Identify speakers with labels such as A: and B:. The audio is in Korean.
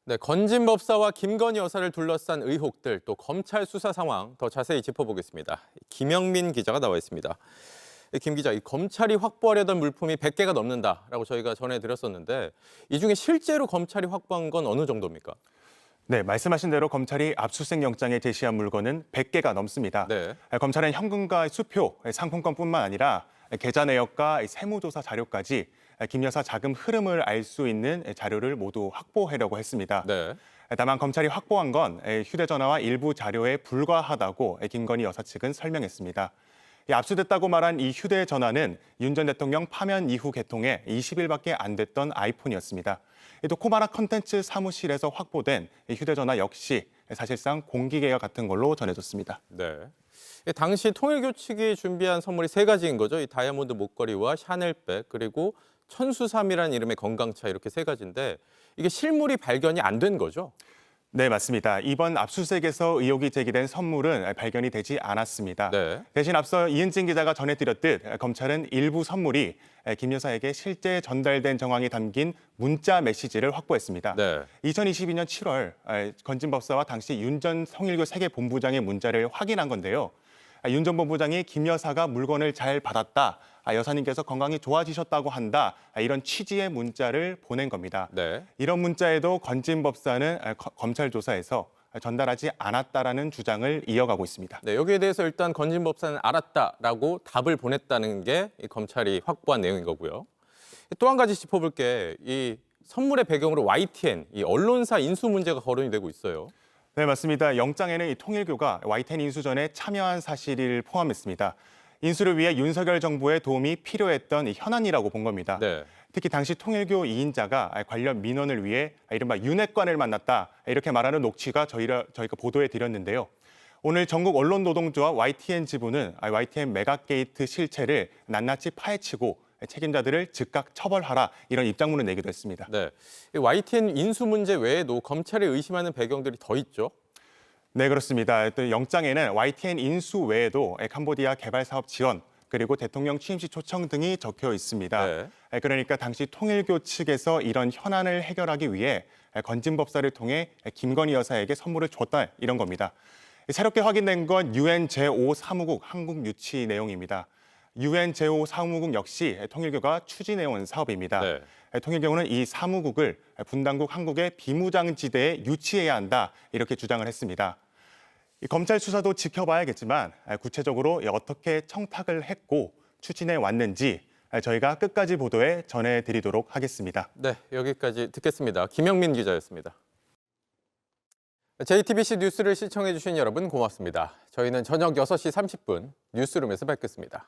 A: 네, 건진 법사와 김건희 여사를 둘러싼 의혹들, 또 검찰 수사 상황 더 자세히 짚어보겠습니다. 김영민 기자가 나와 있습니다. 김 기자, 이 검찰이 확보하려던 물품이 100개가 넘는다라고 저희가 전해드렸었는데 이 중에 실제로 검찰이 확보한 건 어느 정도입니까?
B: 네, 말씀하신 대로 검찰이 압수수색 영장에 제시한 물건은 100개가 넘습니다.
A: 네.
B: 검찰은 현금과 수표, 상품권뿐만 아니라 계좌 내역과 세무조사 자료까지 김 여사 자금 흐름을 알 수 있는 자료를 모두 확보하려고 했습니다.
A: 네.
B: 다만 검찰이 확보한 건 휴대전화와 일부 자료에 불과하다고 김건희 여사 측은 설명했습니다. 압수됐다고 말한 이 휴대전화는 윤 전 대통령 파면 이후 개통해 20일밖에 안 됐던 아이폰이었습니다. 또 코바나 컨텐츠 사무실에서 확보된 휴대전화 역시 사실상 공기계와 같은 걸로 전해졌습니다.
A: 네. 당시 통일교 측이 준비한 선물이 세 가지인 거죠. 이 다이아몬드 목걸이와 샤넬백, 그리고 천수삼이라는 이름의 건강차, 이렇게 세 가지인데 이게 실물이 발견이 안 된 거죠?
B: 네, 맞습니다. 이번 압수수색에서 의혹이 제기된 선물은 발견이 되지 않았습니다.
A: 네.
B: 대신 앞서 이은진 기자가 전해드렸듯 검찰은 일부 선물이 김 여사에게 실제 전달된 정황이 담긴 문자 메시지를 확보했습니다.
A: 네.
B: 2022년 7월 건진 법사와 당시 윤 전 통일교 세계본부장의 문자를 확인한 건데요. 윤 전 본부장이 김 여사가 물건을 잘 받았다, 여사님께서 건강이 좋아지셨다고 한다, 이런 취지의 문자를 보낸 겁니다.
A: 네.
B: 이런 문자에도 건진 법사는 검찰 조사에서 전달하지 않았다라는 주장을 이어가고 있습니다.
A: 네, 여기에 대해서 일단 건진 법사는 알았다라고 답을 보냈다는 게 이 검찰이 확보한 내용인 거고요. 또 한 가지 짚어볼 게 이 선물의 배경으로 YTN, 이 언론사 인수 문제가 거론이 되고 있어요.
B: 네, 맞습니다. 영장에는 이 통일교가 YTN 인수전에 참여한 사실을 포함했습니다. 인수를 위해 윤석열 정부의 도움이 필요했던 이 현안이라고 본 겁니다.
A: 네.
B: 특히 당시 통일교 2인자가 관련 민원을 위해 이른바 윤핵관을 만났다, 이렇게 말하는 녹취가 저희가 보도해 드렸는데요. 오늘 전국 언론노동조와 YTN 지부는 YTN 메가게이트 실체를 낱낱이 파헤치고 책임자들을 즉각 처벌하라, 이런 입장문을 내기도 했습니다.
A: 네. 이 YTN 인수 문제 외에도 검찰이 의심하는 배경들이 더 있죠.
B: 네, 그렇습니다. 또 영장에는 YTN 인수 외에도 캄보디아 개발 사업 지원, 그리고 대통령 취임식 초청 등이 적혀 있습니다.
A: 네.
B: 그러니까 당시 통일교 측에서 이런 현안을 해결하기 위해 건진 법사를 통해 김건희 여사에게 선물을 줬다, 이런 겁니다. 새롭게 확인된 건 UN 제5사무국 한국 유치 내용입니다. UN 제5사무국 역시 통일교가 추진해온 사업입니다.
A: 네.
B: 통일교는 이 사무국을 분당국 한국의 비무장지대에 유치해야 한다, 이렇게 주장을 했습니다. 검찰 수사도 지켜봐야겠지만 구체적으로 어떻게 청탁을 했고 추진해 왔는지 저희가 끝까지 보도해 전해드리도록 하겠습니다.
A: 네, 여기까지 듣겠습니다. 김영민 기자였습니다. JTBC 뉴스를 시청해 주신 여러분 고맙습니다. 저희는 저녁 6시 30분 뉴스룸에서 뵙겠습니다.